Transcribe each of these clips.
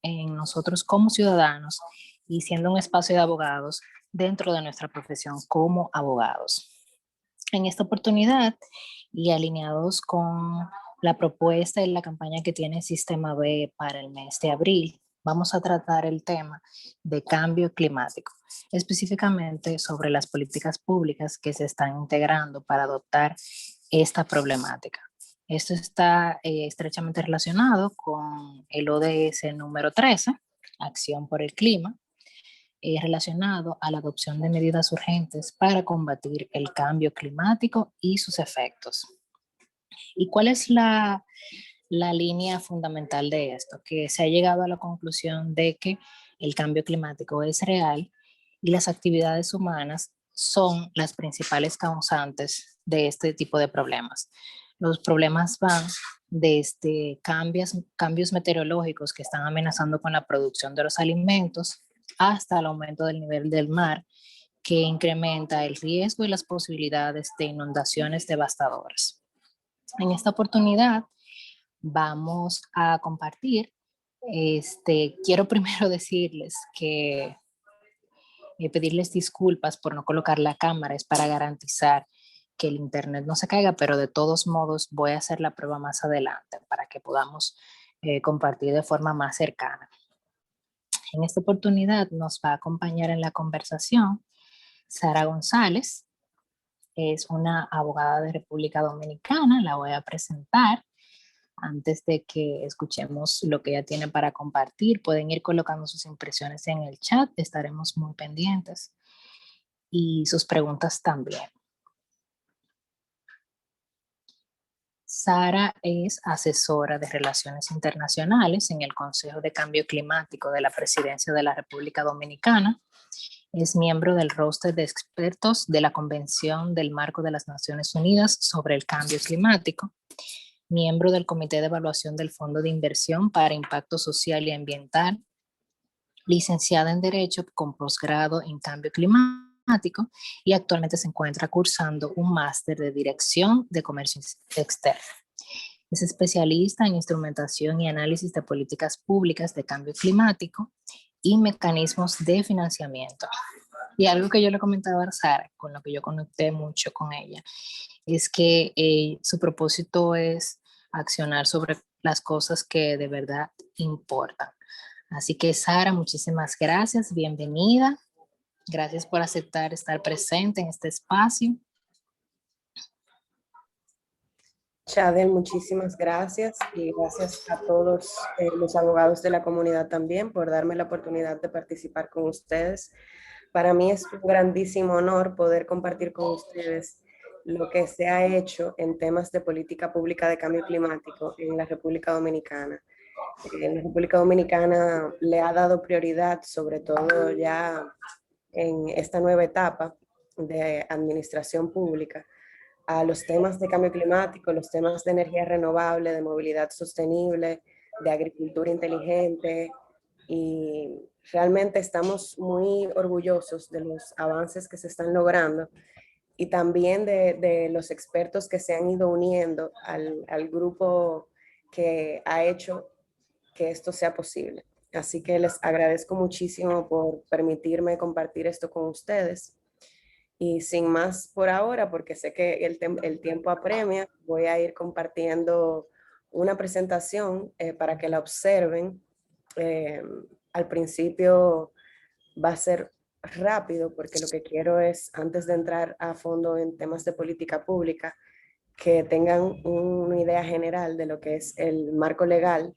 en nosotros como ciudadanos y siendo un espacio de abogados dentro de nuestra profesión como abogados. En esta oportunidad y alineados con la propuesta y la campaña que tiene Sistema B para el mes de abril, vamos a tratar el tema de cambio climático, específicamente sobre las políticas públicas que se están integrando para adoptar esta problemática. Esto está estrechamente relacionado con el ODS número 13, Acción por el Clima, relacionado a la adopción de medidas urgentes para combatir el cambio climático y sus efectos. ¿Y cuál es la línea fundamental de esto? Que se ha llegado a la conclusión de que el cambio climático es real y las actividades humanas son las principales causantes de este tipo de problemas. Los problemas van desde cambios meteorológicos que están amenazando con la producción de los alimentos hasta el aumento del nivel del mar, que incrementa el riesgo y las posibilidades de inundaciones devastadoras. En esta oportunidad vamos a compartir. Quiero primero decirles que pedirles disculpas por no colocar la cámara, es para garantizar que el internet no se caiga, pero de todos modos voy a hacer la prueba más adelante para que podamos compartir de forma más cercana. En esta oportunidad nos va a acompañar en la conversación Sara González, es una abogada de República Dominicana, la voy a presentar. Antes de que escuchemos lo que ella tiene para compartir, pueden ir colocando sus impresiones en el chat, estaremos muy pendientes, y sus preguntas también. Sara es asesora de Relaciones Internacionales en el Consejo de Cambio Climático de la Presidencia de la República Dominicana. Es miembro del roster de expertos de la Convención del Marco de las Naciones Unidas sobre el Cambio Climático, miembro del Comité de Evaluación del Fondo de Inversión para Impacto Social y Ambiental, licenciada en Derecho con posgrado en Cambio Climático y actualmente se encuentra cursando un máster de Dirección de Comercio Externo. Es especialista en instrumentación y análisis de políticas públicas de cambio climático y mecanismos de financiamiento. Y algo que yo le comentaba a Sara, con lo que yo conecté mucho con ella, es que su propósito es accionar sobre las cosas que de verdad importan. Así que Sara, muchísimas gracias, bienvenida. Gracias por aceptar estar presente en este espacio. Chadel, muchísimas gracias y gracias a todos los abogados de la comunidad también por darme la oportunidad de participar con ustedes. Para mí es un grandísimo honor poder compartir con ustedes lo que se ha hecho en temas de política pública de cambio climático en la República Dominicana. En la República Dominicana le ha dado prioridad, sobre todo ya en esta nueva etapa de administración pública, a los temas de cambio climático, los temas de energía renovable, de movilidad sostenible, de agricultura inteligente, y realmente estamos muy orgullosos de los avances que se están logrando y también de los expertos que se han ido uniendo al grupo que ha hecho que esto sea posible. Así que les agradezco muchísimo por permitirme compartir esto con ustedes. Y sin más por ahora, porque sé que el tiempo apremia, voy a ir compartiendo una presentación para que la observen. Al principio va a ser rápido porque lo que quiero es, antes de entrar a fondo en temas de política pública, que tengan una idea general de lo que es el marco legal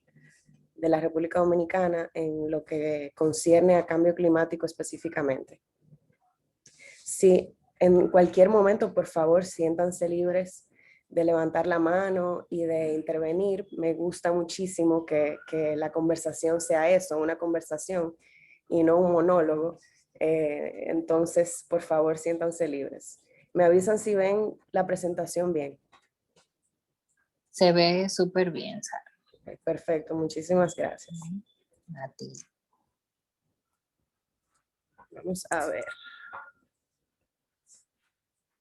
de la República Dominicana en lo que concierne a cambio climático específicamente. Si en cualquier momento, por favor, siéntanse libres de levantar la mano y de intervenir. Me gusta muchísimo que la conversación sea eso, una conversación y no un monólogo. Entonces, por favor, siéntanse libres. Me avisan si ven la presentación bien. Se ve súper bien, Sara. Perfecto, muchísimas gracias. A ti. Vamos a ver.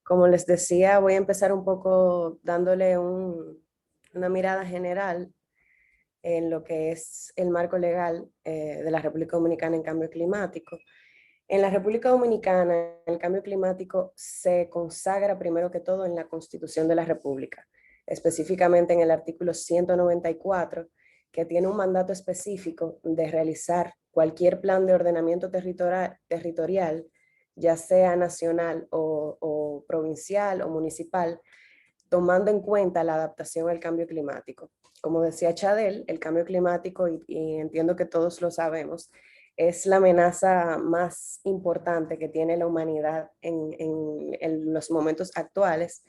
Como les decía, voy a empezar un poco dándole una mirada general en lo que es el marco legal de la República Dominicana en cambio climático. En la República Dominicana, el cambio climático se consagra primero que todo en la Constitución de la República, específicamente en el artículo 194, que tiene un mandato específico de realizar cualquier plan de ordenamiento territorial, ya sea nacional o provincial o municipal, tomando en cuenta la adaptación al cambio climático. Como decía Chadel, el cambio climático, y entiendo que todos lo sabemos, es la amenaza más importante que tiene la humanidad en los momentos actuales,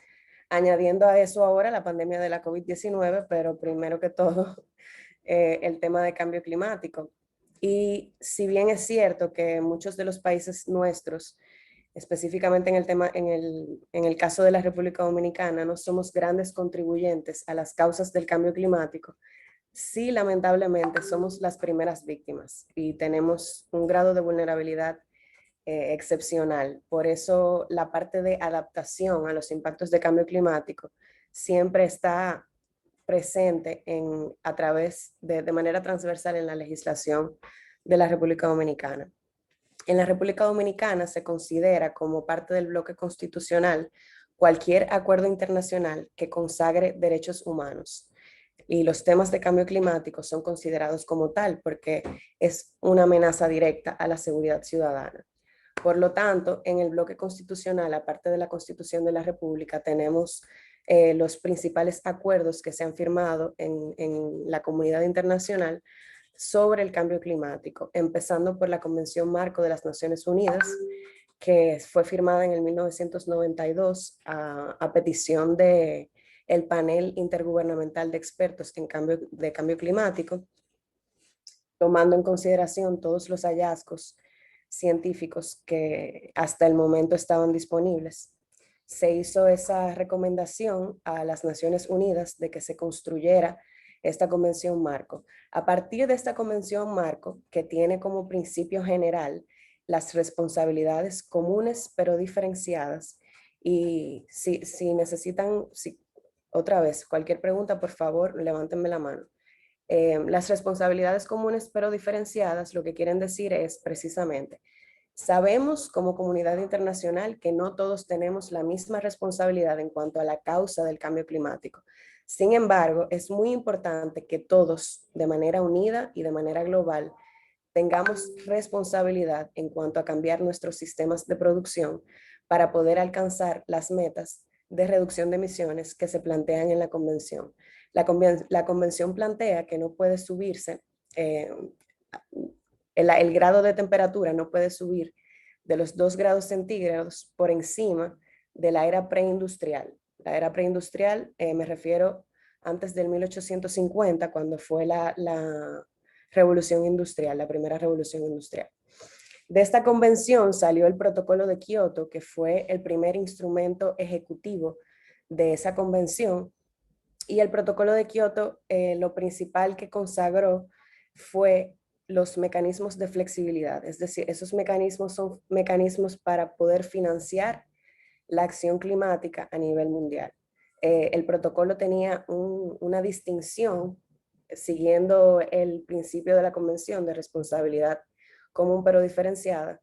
añadiendo a eso ahora la pandemia de la COVID-19, pero primero que todo el tema de cambio climático. Y si bien es cierto que muchos de los países nuestros, específicamente en el caso de la República Dominicana, no somos grandes contribuyentes a las causas del cambio climático, sí, lamentablemente somos las primeras víctimas y tenemos un grado de vulnerabilidad excepcional. Por eso la parte de adaptación a los impactos de cambio climático siempre está presente a través de manera transversal en la legislación de la República Dominicana. En la República Dominicana se considera como parte del bloque constitucional cualquier acuerdo internacional que consagre derechos humanos. Y los temas de cambio climático son considerados como tal porque es una amenaza directa a la seguridad ciudadana. Por lo tanto, en el bloque constitucional, aparte de la Constitución de la República, tenemos los principales acuerdos que se han firmado en la comunidad internacional sobre el cambio climático, empezando por la Convención Marco de las Naciones Unidas, que fue firmada en el 1992 a petición de el panel intergubernamental de expertos en cambio climático, tomando en consideración todos los hallazgos científicos que hasta el momento estaban disponibles. Se hizo esa recomendación a las Naciones Unidas de que se construyera esta convención marco. A partir de esta convención marco, que tiene como principio general las responsabilidades comunes pero diferenciadas, y si necesitan, otra vez, cualquier pregunta, por favor, levántenme la mano. Las responsabilidades comunes pero diferenciadas lo que quieren decir es precisamente, sabemos como comunidad internacional que no todos tenemos la misma responsabilidad en cuanto a la causa del cambio climático. Sin embargo, es muy importante que todos, de manera unida y de manera global, tengamos responsabilidad en cuanto a cambiar nuestros sistemas de producción para poder alcanzar las metas de reducción de emisiones que se plantean en la convención. La convención plantea que no puede subirse, el grado de temperatura no puede subir de los 2 grados centígrados por encima de la era preindustrial. La era preindustrial me refiero antes del 1850, cuando fue la revolución industrial, la primera revolución industrial. De esta convención salió el Protocolo de Kioto, que fue el primer instrumento ejecutivo de esa convención. Y el Protocolo de Kioto, lo principal que consagró fue los mecanismos de flexibilidad, es decir, esos mecanismos son mecanismos para poder financiar la acción climática a nivel mundial. El protocolo tenía una distinción siguiendo el principio de la Convención de responsabilidad común pero diferenciada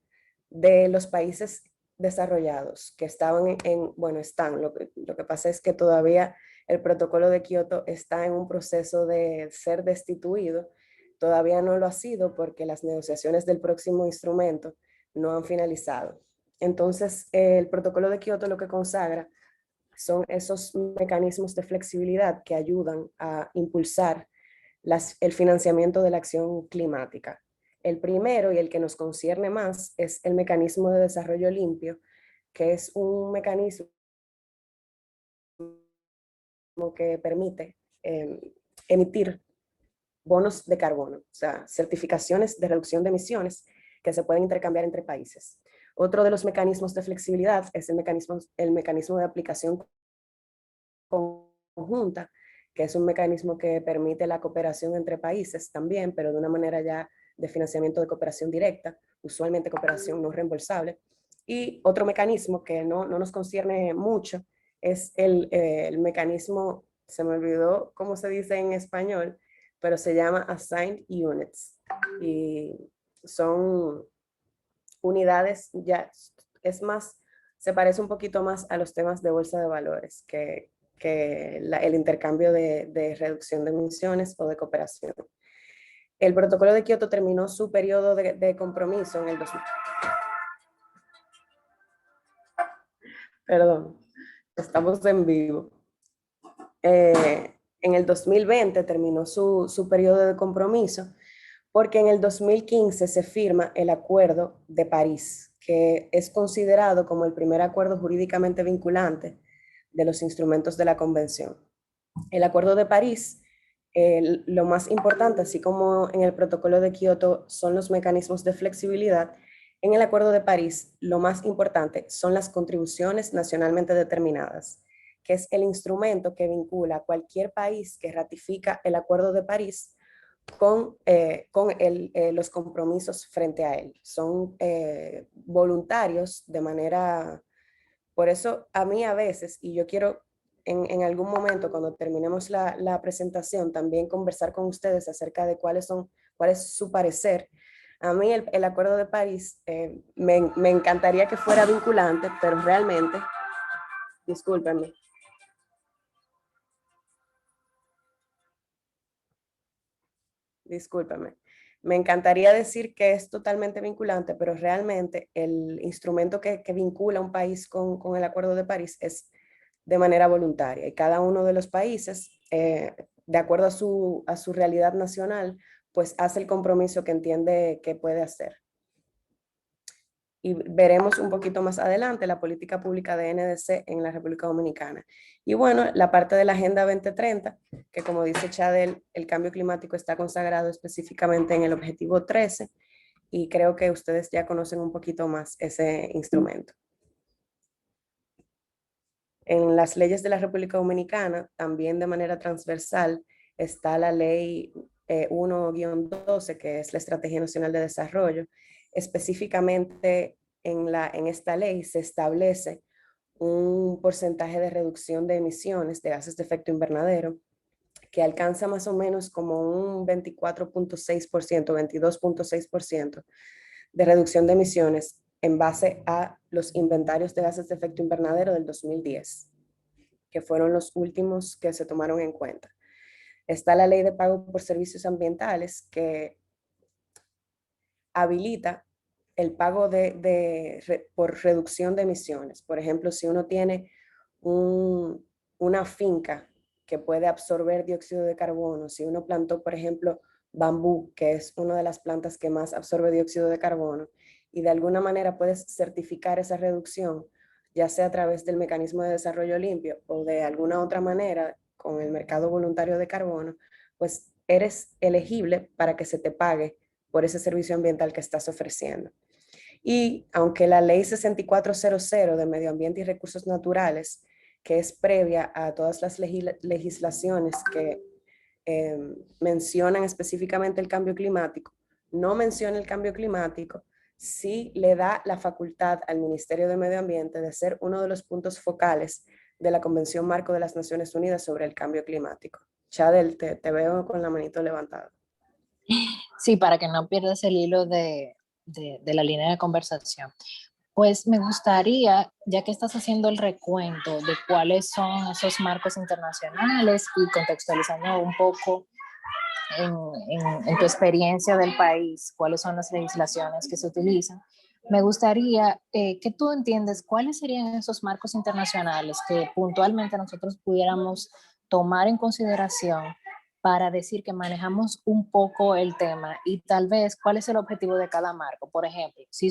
de los países desarrollados que estaban bueno, están, lo que pasa es que todavía el protocolo de Kioto está en un proceso de ser destituido, todavía no lo ha sido porque las negociaciones del próximo instrumento no han finalizado. Entonces, el protocolo de Kioto lo que consagra son esos mecanismos de flexibilidad que ayudan a impulsar el financiamiento de la acción climática. El primero y el que nos concierne más es el mecanismo de desarrollo limpio, que es un mecanismo que permite emitir bonos de carbono, o sea, certificaciones de reducción de emisiones que se pueden intercambiar entre países. Otro de los mecanismos de flexibilidad es el mecanismo de aplicación conjunta, que es un mecanismo que permite la cooperación entre países también, pero de una manera ya de financiamiento de cooperación directa, usualmente cooperación no reembolsable. Y otro mecanismo que no nos concierne mucho es el mecanismo, se me olvidó cómo se dice en español, pero se llama Assigned Units. Y son unidades, ya es más, se parece un poquito más a los temas de bolsa de valores que el intercambio de reducción de emisiones o de cooperación. El protocolo de Kioto terminó su periodo de compromiso en el 2000. Perdón, estamos en vivo. En el 2020 terminó su periodo de compromiso, porque en el 2015 se firma el Acuerdo de París, que es considerado como el primer acuerdo jurídicamente vinculante de los instrumentos de la Convención. El Acuerdo de París, lo más importante, así como en el Protocolo de Kioto son los mecanismos de flexibilidad, en el Acuerdo de París lo más importante son las contribuciones nacionalmente determinadas, que es el instrumento que vincula a cualquier país que ratifica el Acuerdo de París con los compromisos frente a él. Son voluntarios de manera, por eso a mí a veces, y yo quiero en algún momento cuando terminemos la presentación también conversar con ustedes acerca de cuál es su parecer. A mí el Acuerdo de París me encantaría que fuera vinculante, pero realmente, discúlpenme, discúlpame. Me encantaría decir que es totalmente vinculante, pero realmente el instrumento que vincula a un país con el Acuerdo de París es de manera voluntaria y cada uno de los países, de acuerdo a su realidad nacional, pues hace el compromiso que entiende que puede hacer. Y veremos un poquito más adelante la política pública de NDC en la República Dominicana. Y bueno, la parte de la Agenda 2030, que como dice Chadel, el cambio climático está consagrado específicamente en el objetivo 13, y creo que ustedes ya conocen un poquito más ese instrumento. En las leyes de la República Dominicana, también de manera transversal, está la ley 1-12, que es la Estrategia Nacional de Desarrollo. Específicamente en esta ley se establece un porcentaje de reducción de emisiones de gases de efecto invernadero que alcanza más o menos como un 24.6%, 22.6% de reducción de emisiones en base a los inventarios de gases de efecto invernadero del 2010, que fueron los últimos que se tomaron en cuenta. Está la ley de pago por servicios ambientales que habilita el pago por reducción de emisiones. Por ejemplo, si uno tiene una finca que puede absorber dióxido de carbono, si uno plantó, por ejemplo, bambú, que es una de las plantas que más absorbe dióxido de carbono, y de alguna manera puedes certificar esa reducción, ya sea a través del mecanismo de desarrollo limpio o de alguna otra manera con el mercado voluntario de carbono, pues eres elegible para que se te pague por ese servicio ambiental que estás ofreciendo. Y aunque la ley 6400 de Medio Ambiente y Recursos Naturales, que es previa a todas las legislaciones que mencionan específicamente el cambio climático, no menciona el cambio climático, sí le da la facultad al Ministerio de Medio Ambiente de ser uno de los puntos focales de la Convención Marco de las Naciones Unidas sobre el Cambio Climático. Chadel, te veo con la manito levantada. Sí, para que no pierdas el hilo de la línea de conversación. Pues me gustaría, ya que estás haciendo el recuento de cuáles son esos marcos internacionales y contextualizando un poco en tu experiencia del país, cuáles son las legislaciones que se utilizan, me gustaría que tú entiendes cuáles serían esos marcos internacionales que puntualmente nosotros pudiéramos tomar en consideración para decir que manejamos un poco el tema y tal vez cuál es el objetivo de cada marco. Por ejemplo, si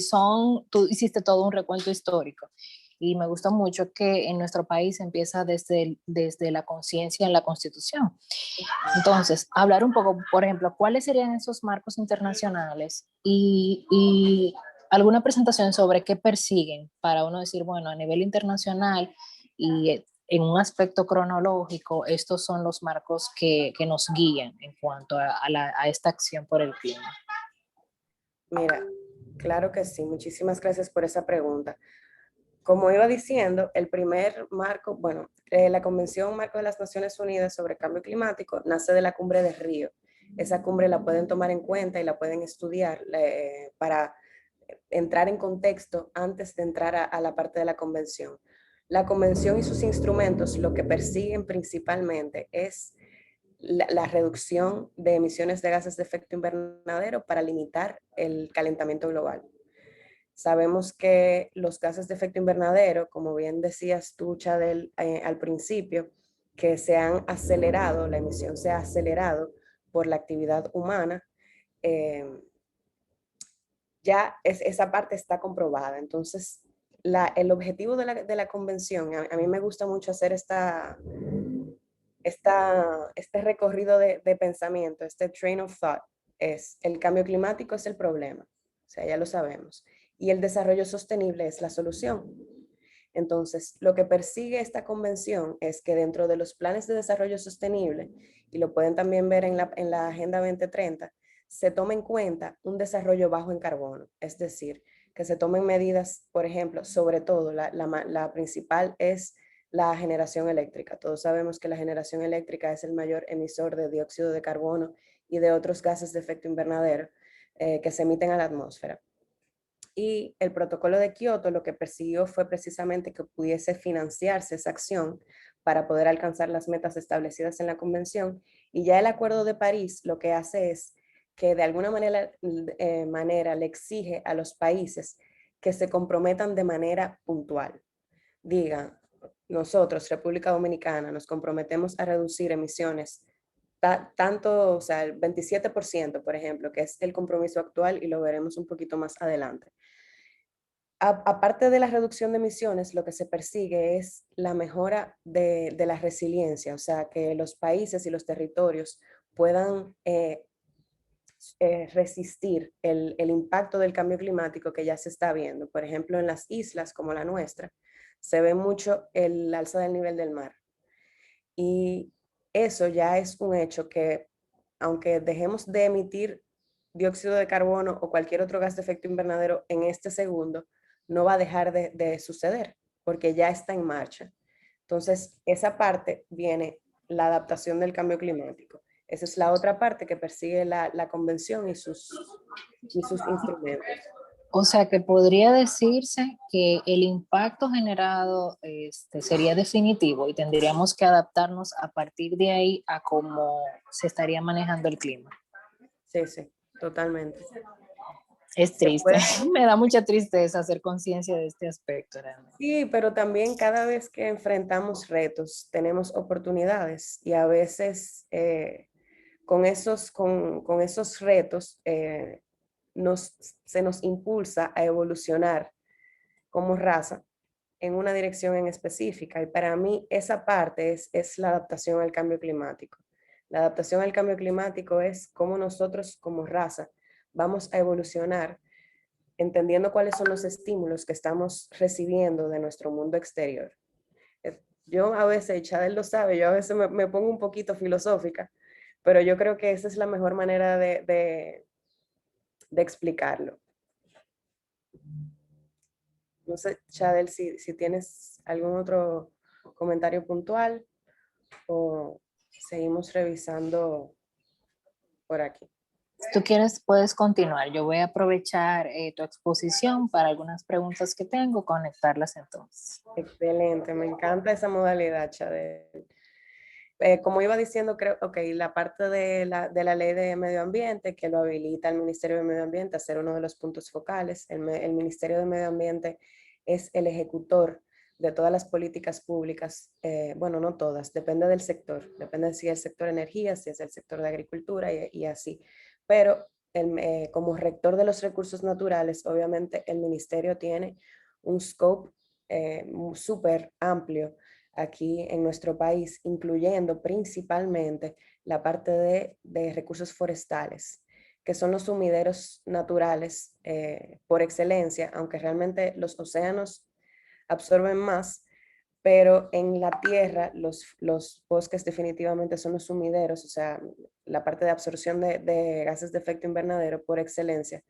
tú hiciste todo un recuento histórico y me gusta mucho que en nuestro país empieza desde la conciencia en la Constitución. Entonces, hablar un poco, por ejemplo, cuáles serían esos marcos internacionales y alguna presentación sobre qué persiguen para uno decir, bueno, a nivel internacional y en un aspecto cronológico, estos son los marcos que nos guían en cuanto a esta acción por el clima. Mira, claro que sí. Muchísimas gracias por esa pregunta. Como iba diciendo, el primer marco, bueno, la Convención Marco de las Naciones Unidas sobre Cambio Climático nace de la Cumbre de Río esa cumbre la pueden tomar en cuenta y la pueden estudiar para entrar en contexto antes de entrar a la parte de la convención. La convención y sus instrumentos lo que persiguen principalmente es la reducción de emisiones de gases de efecto invernadero para limitar el calentamiento global. Sabemos que los gases de efecto invernadero, como bien decías tú, Chadel, al principio, que se han acelerado, la emisión se ha acelerado por la actividad humana, ya esa parte está comprobada. Entonces, el objetivo de la convención, a mí me gusta mucho hacer este recorrido de pensamiento, este train of thought, es el cambio climático es el problema, o sea, ya lo sabemos, y el desarrollo sostenible es la solución. Entonces, lo que persigue esta convención es que dentro de los planes de desarrollo sostenible, y lo pueden también ver en la Agenda 2030, se tome en cuenta un desarrollo bajo en carbono, es decir, que se tomen medidas, por ejemplo, sobre todo, la principal es la generación eléctrica. Todos sabemos que la generación eléctrica es el mayor emisor de dióxido de carbono y de otros gases de efecto invernadero que se emiten a la atmósfera. Y el protocolo de Kioto lo que persiguió fue precisamente que pudiese financiarse esa acción para poder alcanzar las metas establecidas en la convención. Y ya el Acuerdo de París lo que hace es que de alguna manera le exige a los países que se comprometan de manera puntual. Digan, nosotros, República Dominicana, nos comprometemos a reducir emisiones tanto, o sea, el 27%, por ejemplo, que es el compromiso actual y lo veremos un poquito más adelante. Aparte de la reducción de emisiones, lo que se persigue es la mejora de la resiliencia, o sea, que los países y los territorios puedan resistir el impacto del cambio climático que ya se está viendo. Por ejemplo, en las islas como la nuestra, se ve mucho el alza del nivel del mar. Y eso ya es un hecho que, aunque dejemos de emitir dióxido de carbono o cualquier otro gas de efecto invernadero en este segundo, no va a dejar de suceder, porque ya está en marcha. Entonces, esa parte viene la adaptación del cambio climático. Esa es la otra parte que persigue la convención y sus instrumentos. O sea que podría decirse que el impacto generado sería definitivo y tendríamos que adaptarnos a partir de ahí a cómo se estaría manejando el clima. Sí, sí, totalmente. Es triste, me da mucha tristeza hacer conciencia de este aspecto realmente. Sí, pero también cada vez que enfrentamos retos tenemos oportunidades y a veces con esos retos se nos impulsa a evolucionar como raza en una dirección en específica. Y para mí esa parte es la adaptación al cambio climático. La adaptación al cambio climático es cómo nosotros como raza vamos a evolucionar entendiendo cuáles son los estímulos que estamos recibiendo de nuestro mundo exterior. Yo a veces, Chadel lo sabe, yo a veces me pongo un poquito filosófica, pero yo creo que esa es la mejor manera de explicarlo. No sé, Chadel, si tienes algún otro comentario puntual o seguimos revisando por aquí. Si tú quieres, puedes continuar. Yo voy a aprovechar tu exposición para algunas preguntas que tengo, conectarlas entonces. Excelente, me encanta esa modalidad, Chadel. Como iba diciendo, creo, ok, la parte de la ley de medio ambiente que lo habilita el Ministerio de Medio Ambiente a ser uno de los puntos focales. El Ministerio de Medio Ambiente es el ejecutor de todas las políticas públicas, bueno, no todas, depende del sector, depende si es el sector energía, si es el sector de agricultura y así. Pero como rector de los recursos naturales, obviamente el ministerio tiene un scope súper amplio aquí en nuestro país, incluyendo principalmente la parte de recursos forestales, que son los sumideros naturales por excelencia, aunque realmente los océanos absorben más, pero en la tierra los bosques definitivamente son los sumideros, o sea, la parte de absorción de gases de efecto invernadero por excelencia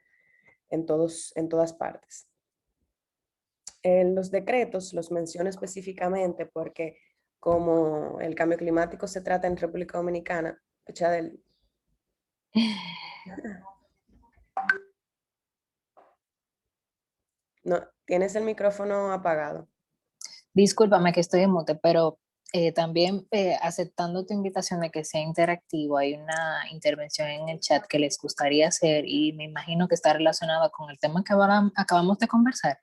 en todas partes. En los decretos los menciono específicamente porque como el cambio climático se trata en República Dominicana, Chadel, No, tienes el micrófono apagado. Discúlpame que estoy en mute, pero también aceptando tu invitación de que sea interactivo, hay una intervención en el chat que les gustaría hacer y me imagino que está relacionada con el tema que ahora acabamos de conversar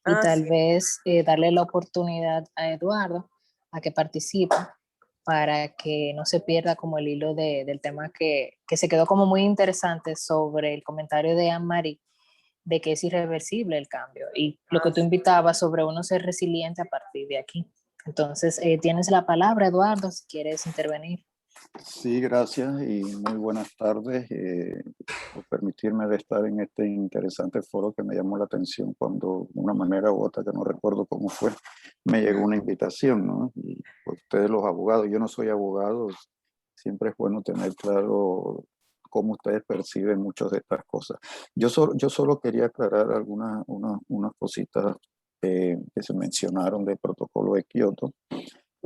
y Ah, tal sí. vez darle la oportunidad a Eduardo a que participe para que no se pierda como el hilo del tema que se quedó como muy interesante sobre el comentario de Anne-Marie de que es irreversible el cambio y lo que Ah, tú sí. invitabas sobre uno ser resiliente a partir de aquí. Entonces, tienes la palabra, Eduardo, si quieres intervenir. Sí, gracias y muy buenas tardes por permitirme de estar en este interesante foro que me llamó la atención cuando, de una manera u otra, que no recuerdo cómo fue, me llegó una invitación, ¿no? Y pues, ustedes los abogados, yo no soy abogado, siempre es bueno tener claro cómo ustedes perciben muchas de estas cosas. Yo solo quería aclarar unas cositas que se mencionaron del protocolo de Kioto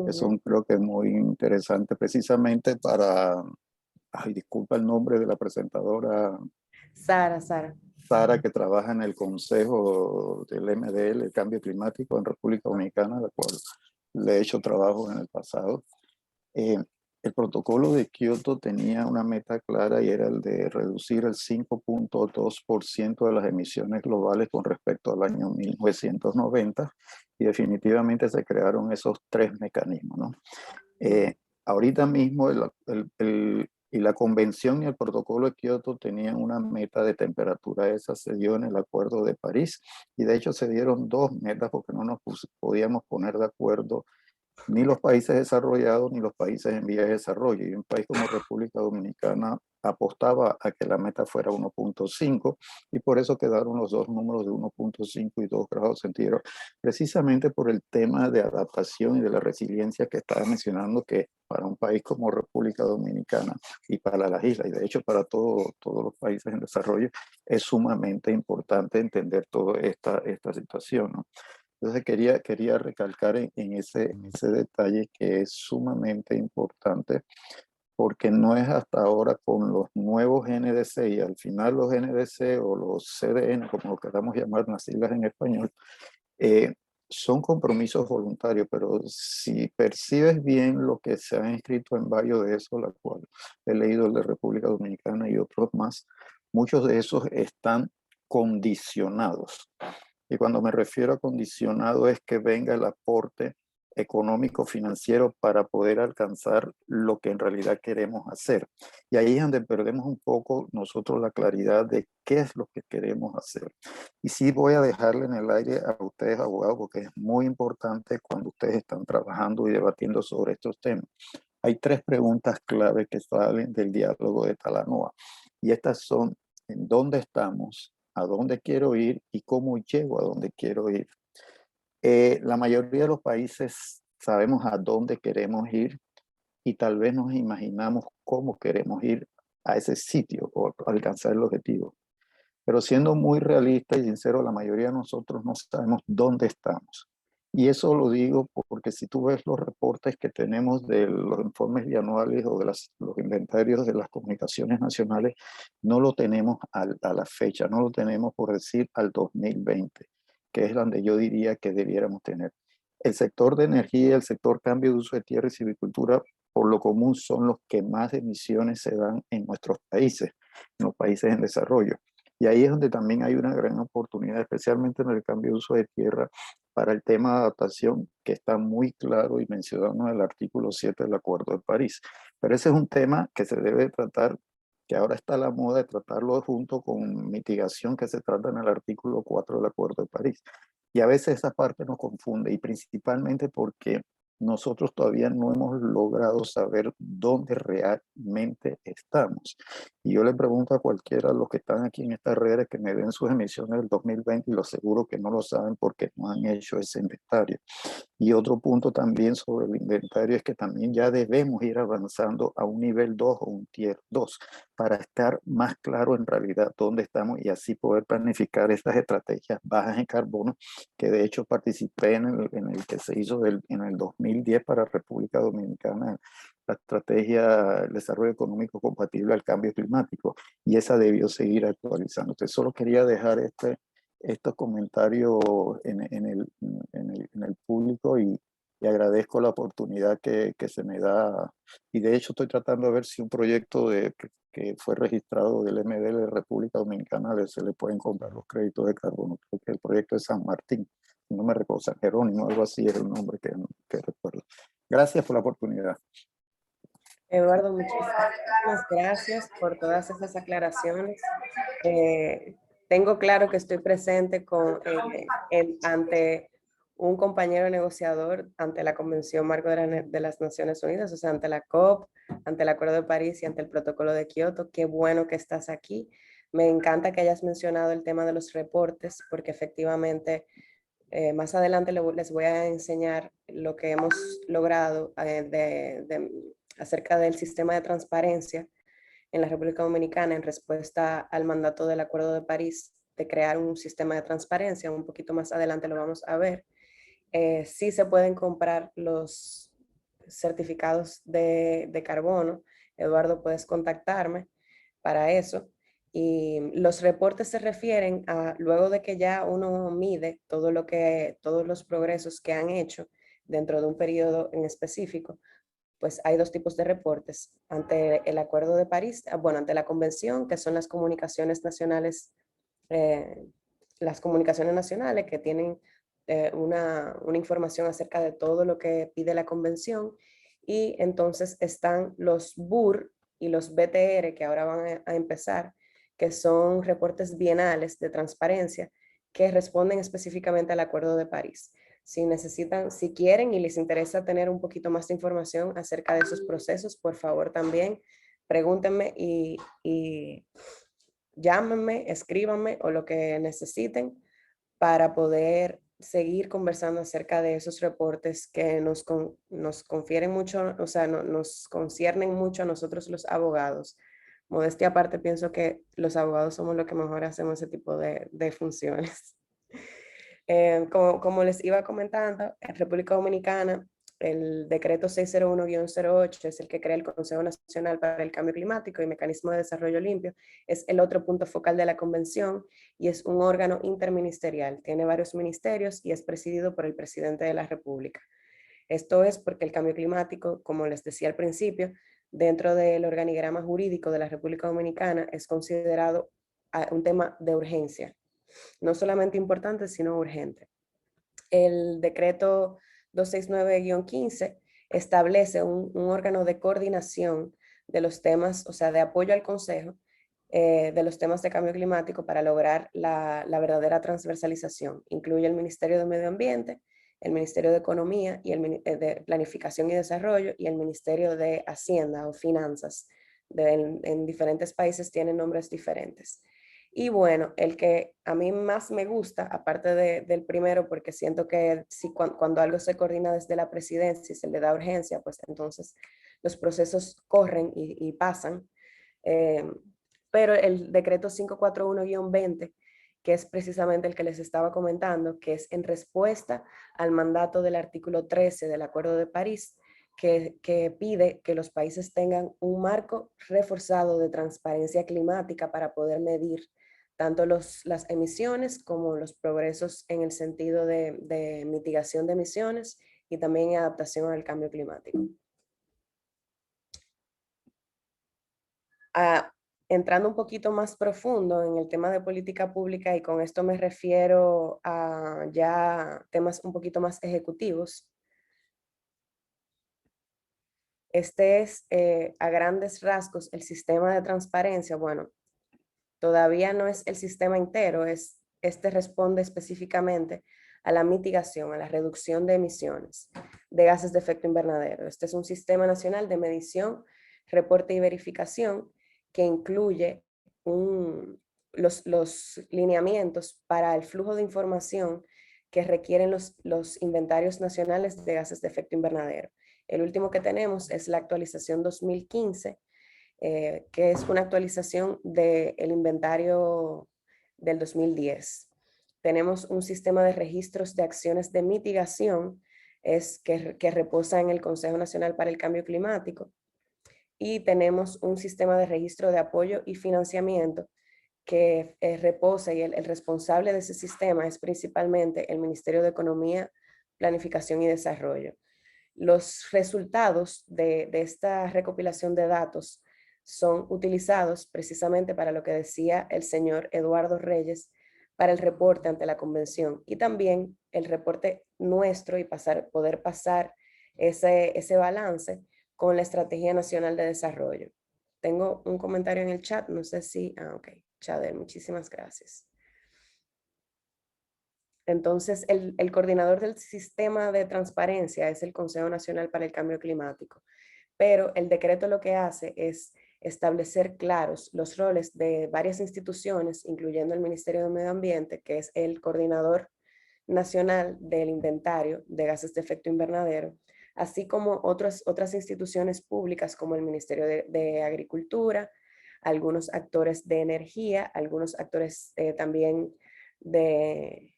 que son creo que muy interesantes precisamente para, ay, disculpa el nombre de la presentadora, Sara. Sara, que trabaja en el Consejo del MDL, el Cambio Climático en República Dominicana, la cual le he hecho trabajo en el pasado. Eh, el protocolo de Kioto tenía una meta clara y era el de reducir el 5,2% de las emisiones globales con respecto al año 1990 y definitivamente se crearon esos tres mecanismos, ¿no? Ahorita mismo y la convención y el protocolo de Kioto tenían una meta de temperatura, esa se dio en el Acuerdo de París y de hecho se dieron dos metas porque no nos podíamos poner de acuerdo ni los países desarrollados ni los países en vías de desarrollo. Y un país como República Dominicana apostaba a que la meta fuera 1,5 y por eso quedaron los dos números de 1,5 y 2 grados centígrados, precisamente por el tema de adaptación y de la resiliencia que estaba mencionando, que para un país como República Dominicana y para las islas, y de hecho para todos los países en desarrollo, es sumamente importante entender toda esta situación, ¿no? Entonces quería recalcar en ese detalle que es sumamente importante porque no es hasta ahora con los nuevos NDC y al final los NDC o los CDN, como lo queramos llamar, las siglas en español, eh, son compromisos voluntarios, pero si percibes bien lo que se ha escrito en varios de esos, la cual he leído el de República Dominicana y otros más, muchos de esos están condicionados. Y cuando me refiero a condicionado es que venga el aporte económico financiero para poder alcanzar lo que en realidad queremos hacer. Y ahí es donde perdemos un poco nosotros la claridad de qué es lo que queremos hacer. Y sí voy a dejarle en el aire a ustedes, abogados, porque es muy importante cuando ustedes están trabajando y debatiendo sobre estos temas. Hay tres preguntas clave que salen del diálogo de Talanoa. Y estas son, ¿en dónde estamos? ¿A dónde quiero ir? ¿Y cómo llego a dónde quiero ir? La mayoría de los países sabemos a dónde queremos ir y tal vez nos imaginamos cómo queremos ir a ese sitio o alcanzar el objetivo. Pero siendo muy realista y sincero, la mayoría de nosotros no sabemos dónde estamos. Y eso lo digo porque si tú ves los reportes que tenemos de los informes bianuales o de los inventarios de las comunicaciones nacionales, no lo tenemos a la fecha, no lo tenemos por decir al 2020, que es donde yo diría que debiéramos tener. El sector de energía, el sector cambio de uso de tierra y silvicultura, por lo común son los que más emisiones se dan en nuestros países, en los países en desarrollo. Y ahí es donde también hay una gran oportunidad, especialmente en el cambio de uso de tierra, para el tema de adaptación, que está muy claro y mencionado en el artículo 7 del Acuerdo de París. Pero ese es un tema que se debe tratar, que ahora está a la moda de tratarlo junto con mitigación, que se trata en el artículo 4 del Acuerdo de París. Y a veces esa parte nos confunde, y principalmente porque nosotros todavía no hemos logrado saber dónde realmente estamos. Y yo le pregunto a cualquiera de los que están aquí en estas redes que me den sus emisiones del 2020 y lo seguro que no lo saben porque no han hecho ese inventario. Y otro punto también sobre el inventario es que también ya debemos ir avanzando a un nivel 2 o un tier 2 para estar más claro en realidad dónde estamos y así poder planificar estas estrategias bajas en carbono que de hecho participé en el que se hizo en el 2010 para República Dominicana, la estrategia del desarrollo económico compatible al cambio climático, y esa debió seguir actualizándose. Solo quería dejar estos comentarios en el público y agradezco la oportunidad que se me da. Y de hecho estoy tratando de ver si un proyecto que fue registrado del MDL de República Dominicana se le pueden comprar los créditos de carbono. Creo que el proyecto de San Martín, no me recuerdo, San Jerónimo, algo así es el nombre que recuerdo. Gracias por la oportunidad. Eduardo, muchísimas gracias por todas esas aclaraciones. Tengo claro que estoy presente ante un compañero negociador, ante la Convención Marco de las Naciones Unidas, o sea, ante la COP, ante el Acuerdo de París y ante el Protocolo de Kioto. Qué bueno que estás aquí. Me encanta que hayas mencionado el tema de los reportes, porque efectivamente más adelante les voy a enseñar lo que hemos logrado acerca del sistema de transparencia en la República Dominicana en respuesta al mandato del Acuerdo de París de crear un sistema de transparencia. Un poquito más adelante lo vamos a ver. Sí se pueden comprar los certificados de carbono. Eduardo, puedes contactarme para eso. Y los reportes se refieren a luego de que ya uno mide todos los progresos que han hecho dentro de un periodo en específico, pues hay dos tipos de reportes. Ante el Acuerdo de París, bueno, ante la Convención, que son las comunicaciones nacionales, que tienen una información acerca de todo lo que pide la Convención, y entonces están los BUR y los BTR, que ahora van a empezar, que son reportes bienales de transparencia que responden específicamente al Acuerdo de París. Si necesitan, si quieren y les interesa tener un poquito más de información acerca de esos procesos, por favor también pregúntenme y llámenme, escríbanme o lo que necesiten para poder seguir conversando acerca de esos reportes que nos confieren mucho, o sea, nos conciernen mucho a nosotros los abogados. Modestia aparte, pienso que los abogados somos los que mejor hacemos ese tipo de funciones. Como les iba comentando, en República Dominicana, el decreto 601-08 es el que crea el Consejo Nacional para el Cambio Climático y Mecanismo de Desarrollo Limpio. Es el otro punto focal de la convención y es un órgano interministerial. Tiene varios ministerios y es presidido por el presidente de la República. Esto es porque el cambio climático, como les decía al principio, dentro del organigrama jurídico de la República Dominicana es considerado un tema de urgencia. No solamente importante, sino urgente. El decreto 269-15 establece un órgano de coordinación de los temas, o sea, de apoyo al Consejo de los temas de cambio climático para lograr la verdadera transversalización. Incluye el Ministerio de Medio Ambiente, el Ministerio de Economía y de Planificación y Desarrollo y el Ministerio de Hacienda o Finanzas. En diferentes países tienen nombres diferentes. Y bueno, el que a mí más me gusta, aparte del primero, porque siento que si cuando algo se coordina desde la presidencia y se le da urgencia, pues entonces los procesos corren y pasan. Pero el decreto 541-20, que es precisamente el que les estaba comentando, que es en respuesta al mandato del artículo 13 del Acuerdo de París, que pide que los países tengan un marco reforzado de transparencia climática para poder medir tanto las emisiones como los progresos en el sentido de mitigación de emisiones y también adaptación al cambio climático. Entrando un poquito más profundo en el tema de política pública, y con esto me refiero a ya temas un poquito más ejecutivos. Este es a grandes rasgos el sistema de transparencia. Bueno, todavía no es el sistema entero, este responde específicamente a la mitigación, a la reducción de emisiones de gases de efecto invernadero. Este es un sistema nacional de medición, reporte y verificación que incluye los lineamientos para el flujo de información que requieren los inventarios nacionales de gases de efecto invernadero. El último que tenemos es la actualización 2015, que es una actualización del inventario del 2010. Tenemos un sistema de registros de acciones de mitigación es que reposa en el Consejo Nacional para el Cambio Climático. Y tenemos un sistema de registro de apoyo y financiamiento que reposa, y el responsable de ese sistema es principalmente el Ministerio de Economía, Planificación y Desarrollo. Los resultados de esta recopilación de datos son utilizados precisamente para lo que decía el señor Eduardo Reyes, para el reporte ante la convención, y también el reporte nuestro, y poder pasar ese balance con la Estrategia Nacional de Desarrollo. Tengo un comentario en el chat, no sé si, ok, Chadel, muchísimas gracias. Entonces, el coordinador del sistema de transparencia es el Consejo Nacional para el Cambio Climático, pero el decreto lo que hace es establecer claros los roles de varias instituciones, incluyendo el Ministerio de Medio Ambiente, que es el coordinador nacional del inventario de gases de efecto invernadero, así como otras instituciones públicas como el Ministerio de Agricultura, algunos actores de energía, algunos actores también de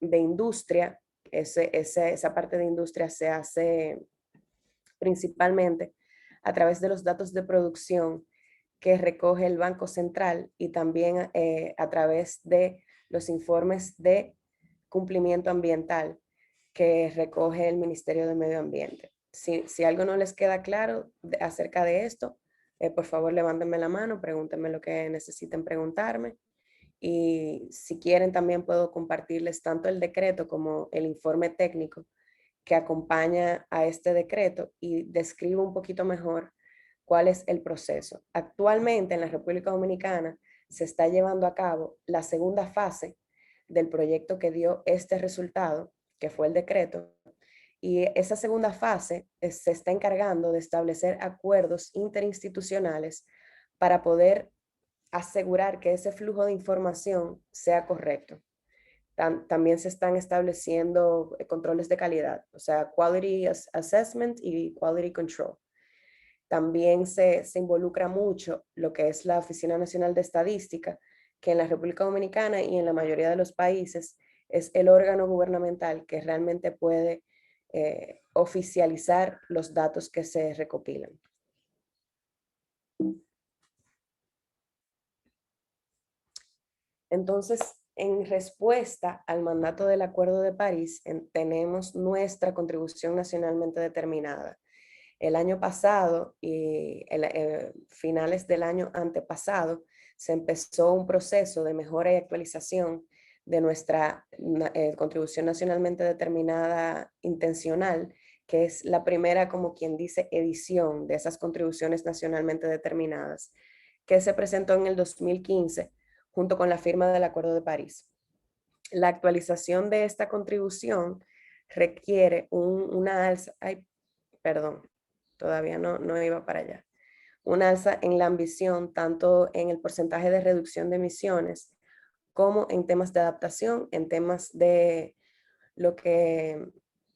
industria. Esa parte de industria se hace principalmente a través de los datos de producción que recoge el Banco Central, y también a través de los informes de cumplimiento ambiental que recoge el Ministerio de Medio Ambiente. Si algo no les queda claro acerca de esto, por favor levántenme la mano, pregúntenme lo que necesiten preguntarme. Y si quieren también puedo compartirles tanto el decreto como el informe técnico que acompaña a este decreto y describe un poquito mejor cuál es el proceso. Actualmente en la República Dominicana se está llevando a cabo la segunda fase del proyecto que dio este resultado, que fue el decreto, y esa segunda fase se está encargando de establecer acuerdos interinstitucionales para poder asegurar que ese flujo de información sea correcto. También se están estableciendo controles de calidad, o sea, quality assessment y quality control. También se involucra mucho lo que es la Oficina Nacional de Estadística, que en la República Dominicana y en la mayoría de los países es el órgano gubernamental que realmente puede oficializar los datos que se recopilan. Entonces, en respuesta al mandato del Acuerdo de París, tenemos nuestra contribución nacionalmente determinada. El año pasado y finales del año antepasado se empezó un proceso de mejora y actualización de nuestra contribución nacionalmente determinada intencional, que es la primera, como quien dice, edición de esas contribuciones nacionalmente determinadas, que se presentó en el 2015 junto con la firma del Acuerdo de París. La actualización de esta contribución requiere una alza, todavía no iba para allá, una alza en la ambición, tanto en el porcentaje de reducción de emisiones, como en temas de adaptación, en temas de lo que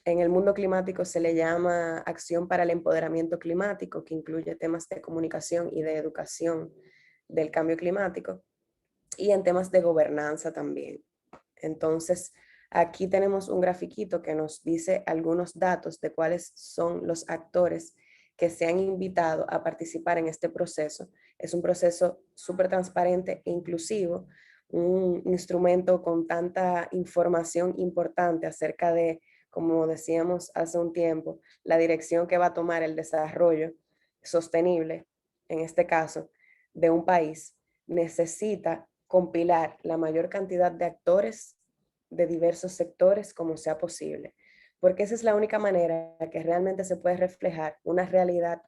en el mundo climático se le llama acción para el empoderamiento climático, que incluye temas de comunicación y de educación del cambio climático, y en temas de gobernanza también. Entonces, aquí tenemos un grafiquito que nos dice algunos datos de cuáles son los actores que se han invitado a participar en este proceso. Es un proceso súper transparente e inclusivo, un instrumento con tanta información importante acerca de, como decíamos hace un tiempo, la dirección que va a tomar el desarrollo sostenible, en este caso, de un país. Necesita compilar la mayor cantidad de actores de diversos sectores como sea posible, porque esa es la única manera que realmente se puede reflejar una realidad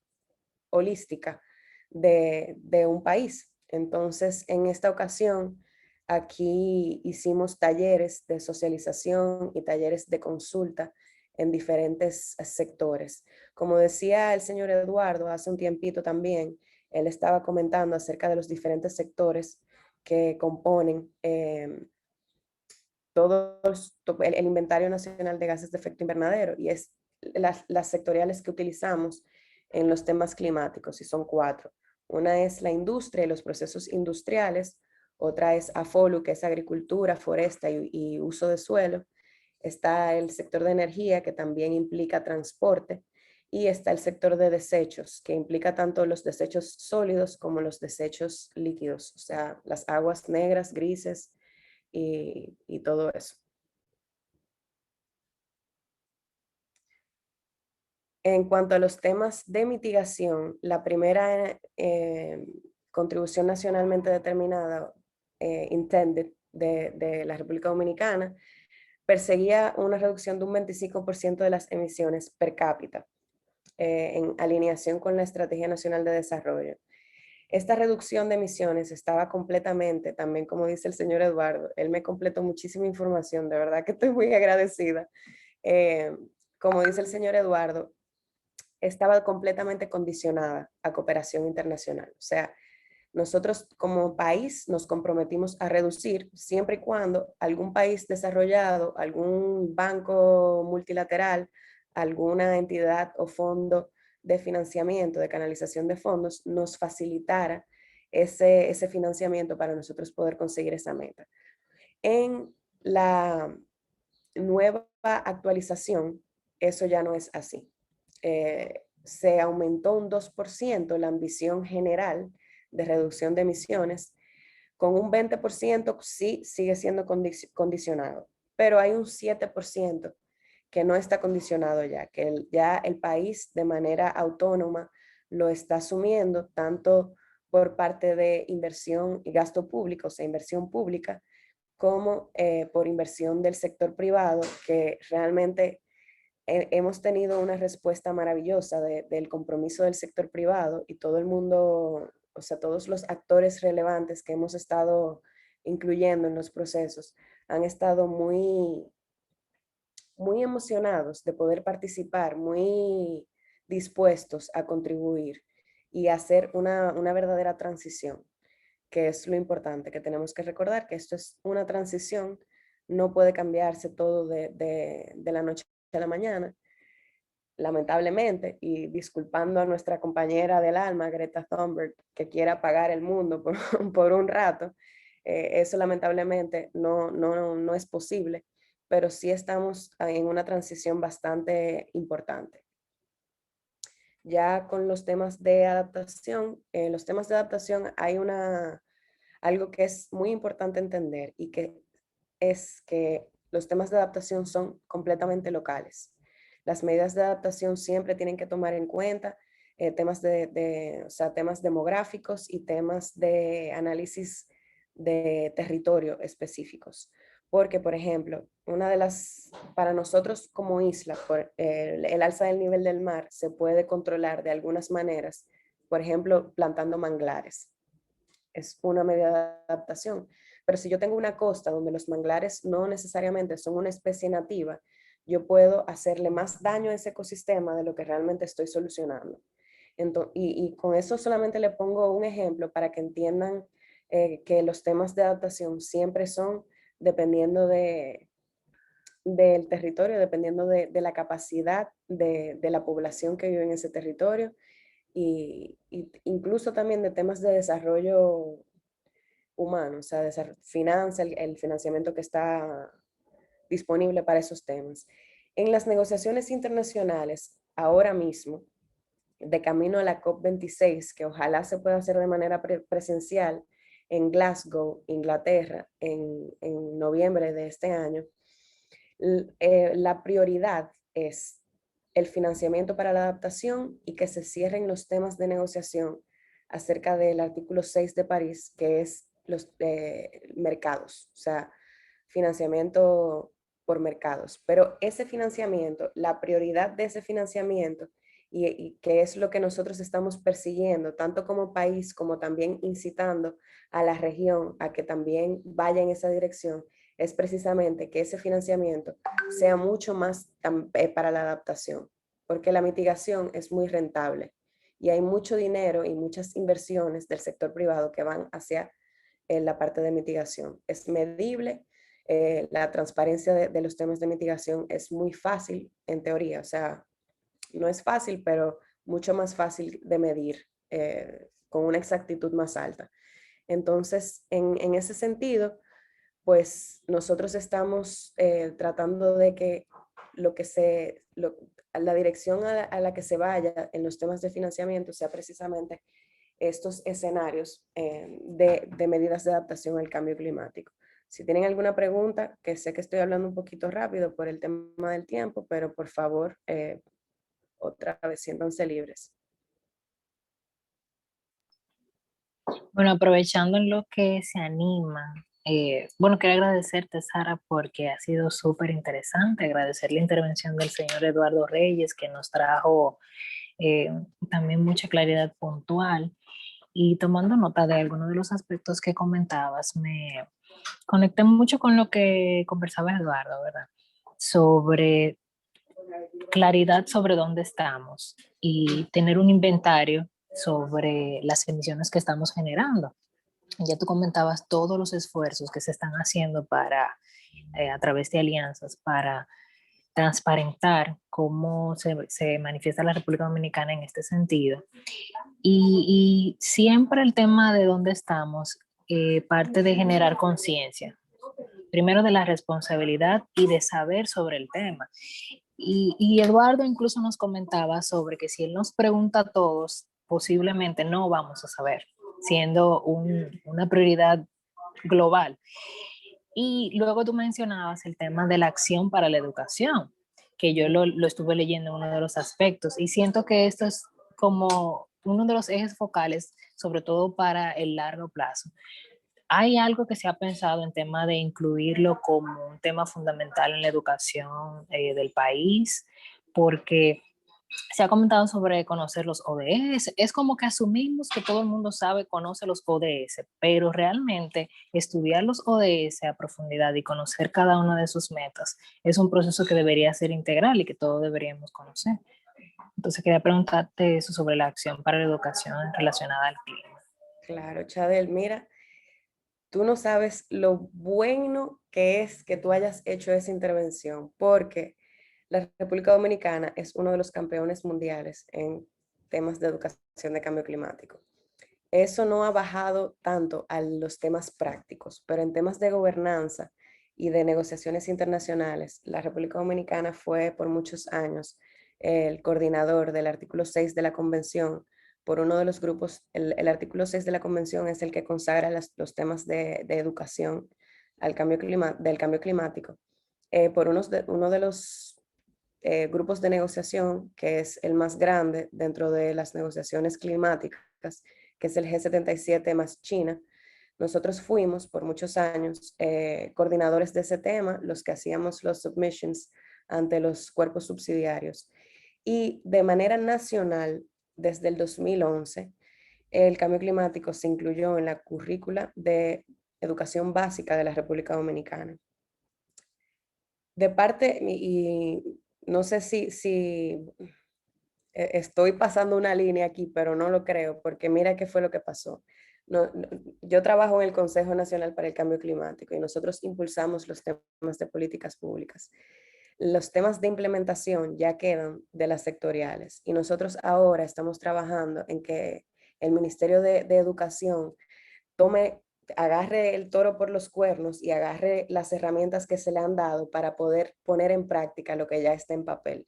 holística de un país. Entonces, en esta ocasión, aquí hicimos talleres de socialización y talleres de consulta en diferentes sectores. Como decía el señor Eduardo hace un tiempito también, él estaba comentando acerca de los diferentes sectores que componen el inventario nacional de gases de efecto invernadero, y es las sectoriales que utilizamos en los temas climáticos, y son 4. Una es la industria y los procesos industriales, otra es AFOLU, que es agricultura, foresta y uso de suelo, Está el sector de energía, que también implica transporte, y está el sector de desechos, que implica tanto los desechos sólidos como los desechos líquidos, o sea, las aguas negras, grises y todo eso. En cuanto a los temas de mitigación, la primera contribución nacionalmente determinada, intended, de la República Dominicana, perseguía una reducción de un 25% de las emisiones per cápita, en alineación con la Estrategia Nacional de Desarrollo. Esta reducción de emisiones estaba completamente, también como dice el señor Eduardo, él me completó muchísima información, de verdad que estoy muy agradecida. Como dice el señor Eduardo, estaba completamente condicionada a cooperación internacional. O sea, nosotros como país nos comprometimos a reducir siempre y cuando algún país desarrollado, algún banco multilateral, alguna entidad o fondo de financiamiento, de canalización de fondos, nos facilitara ese financiamiento para nosotros poder conseguir esa meta. En la nueva actualización, eso ya no es así. Se aumentó un 2% la ambición general de reducción de emisiones, con un 20% sí sigue siendo condicionado, pero hay un 7% que no está condicionado ya, que ya el país de manera autónoma lo está asumiendo, tanto por parte de inversión y gasto público, o sea, inversión pública, como por inversión del sector privado, que realmente hemos tenido una respuesta maravillosa del compromiso del sector privado, y todo el mundo, o sea, todos los actores relevantes que hemos estado incluyendo en los procesos han estado muy emocionados de poder participar, muy dispuestos a contribuir y hacer una verdadera transición, que es lo importante, que tenemos que recordar que esto es una transición, no puede cambiarse todo de la noche a la mañana, lamentablemente, y disculpando a nuestra compañera del alma, Greta Thunberg, que quiere apagar el mundo por un rato, eso lamentablemente no es posible, pero sí estamos en una transición bastante importante. Ya con los temas de adaptación, hay algo que es muy importante entender, y que es que los temas de adaptación son completamente locales. Las medidas de adaptación siempre tienen que tomar en cuenta temas o sea, temas demográficos y temas de análisis de territorio específicos. Porque, por ejemplo, para nosotros como isla, el alza del nivel del mar se puede controlar de algunas maneras, por ejemplo, plantando manglares. Es una medida de adaptación. Pero si yo tengo una costa donde los manglares no necesariamente son una especie nativa, yo puedo hacerle más daño a ese ecosistema de lo que realmente estoy solucionando. Entonces, y con eso solamente le pongo un ejemplo para que entiendan que los temas de adaptación siempre son dependiendo del territorio, dependiendo de la capacidad de la población que vive en ese territorio, y incluso también de temas de desarrollo humano, o sea, el financiamiento que está disponible para esos temas. En las negociaciones internacionales, ahora mismo, de camino a la COP26, que ojalá se pueda hacer de manera presencial en Glasgow, Inglaterra, en noviembre de este año, la prioridad es el financiamiento para la adaptación y que se cierren los temas de negociación acerca del artículo 6 de París, que es los mercados, o sea, financiamiento por mercados. Pero ese financiamiento, la prioridad de ese financiamiento, y que es lo que nosotros estamos persiguiendo, tanto como país como también incitando a la región a que también vaya en esa dirección, es precisamente que ese financiamiento sea mucho más para la adaptación, porque la mitigación es muy rentable y hay mucho dinero y muchas inversiones del sector privado que van hacia la parte de mitigación. Es medible, la transparencia de los temas de mitigación es muy fácil en teoría, o sea, no es fácil, pero mucho más fácil de medir, con una exactitud más alta. Entonces, en ese sentido, pues nosotros estamos tratando de que la dirección a la que se vaya en los temas de financiamiento sea precisamente estos escenarios de medidas de adaptación al cambio climático. Si tienen alguna pregunta, que sé que estoy hablando un poquito rápido por el tema del tiempo, pero por favor, otra vez, siéntanse libres. Bueno, aprovechando en lo que se anima, bueno, quiero agradecerte, Sara, porque ha sido súper interesante, agradecer la intervención del señor Eduardo Reyes, que nos trajo eh, también mucha claridad puntual, y tomando nota de algunos de los aspectos que comentabas, me conecté mucho con lo que conversaba Eduardo, ¿verdad? Sobre claridad sobre dónde estamos y tener un inventario sobre las emisiones que estamos generando. Ya tú comentabas todos los esfuerzos que se están haciendo para, a través de alianzas, para transparentar cómo se manifiesta la República Dominicana en este sentido. Y siempre el tema de dónde estamos parte de generar conciencia, primero de la responsabilidad y de saber sobre el tema. Y Eduardo incluso nos comentaba sobre que si él nos pregunta a todos, posiblemente no vamos a saber, siendo una prioridad global. Y luego tú mencionabas el tema de la acción para la educación, que yo lo estuve leyendo en uno de los aspectos, y siento que esto es como uno de los ejes focales, sobre todo para el largo plazo. ¿Hay algo que se ha pensado en tema de incluirlo como un tema fundamental en la educación del país? Porque se ha comentado sobre conocer los ODS. Es como que asumimos que todo el mundo sabe, conoce los ODS, pero realmente estudiar los ODS a profundidad y conocer cada una de sus metas es un proceso que debería ser integral y que todos deberíamos conocer. Entonces quería preguntarte eso sobre la acción para la educación relacionada al clima. Claro, Chadel, mira, tú no sabes lo bueno que es que tú hayas hecho esa intervención, porque la República Dominicana es uno de los campeones mundiales en temas de educación de cambio climático. Eso no ha bajado tanto a los temas prácticos, pero en temas de gobernanza y de negociaciones internacionales, la República Dominicana fue por muchos años el coordinador del artículo 6 de la Convención. Por uno de los grupos, el artículo 6 de la Convención es el que consagra los temas de educación al del cambio climático. Por uno de los grupos de negociación, que es el más grande dentro de las negociaciones climáticas, que es el G77 más China. Nosotros fuimos por muchos años coordinadores de ese tema, los que hacíamos los submissions ante los cuerpos subsidiarios. Y de manera nacional, desde el 2011, el cambio climático se incluyó en la currícula de educación básica de la República Dominicana. De parte, y no sé si estoy pasando una línea aquí, pero no lo creo, porque mira qué fue lo que pasó. Yo trabajo en el Consejo Nacional para el Cambio Climático y nosotros impulsamos los temas de políticas públicas. Los temas de implementación ya quedan de las sectoriales y nosotros ahora estamos trabajando en que el Ministerio de Educación agarre el toro por los cuernos y agarre las herramientas que se le han dado para poder poner en práctica lo que ya está en papel.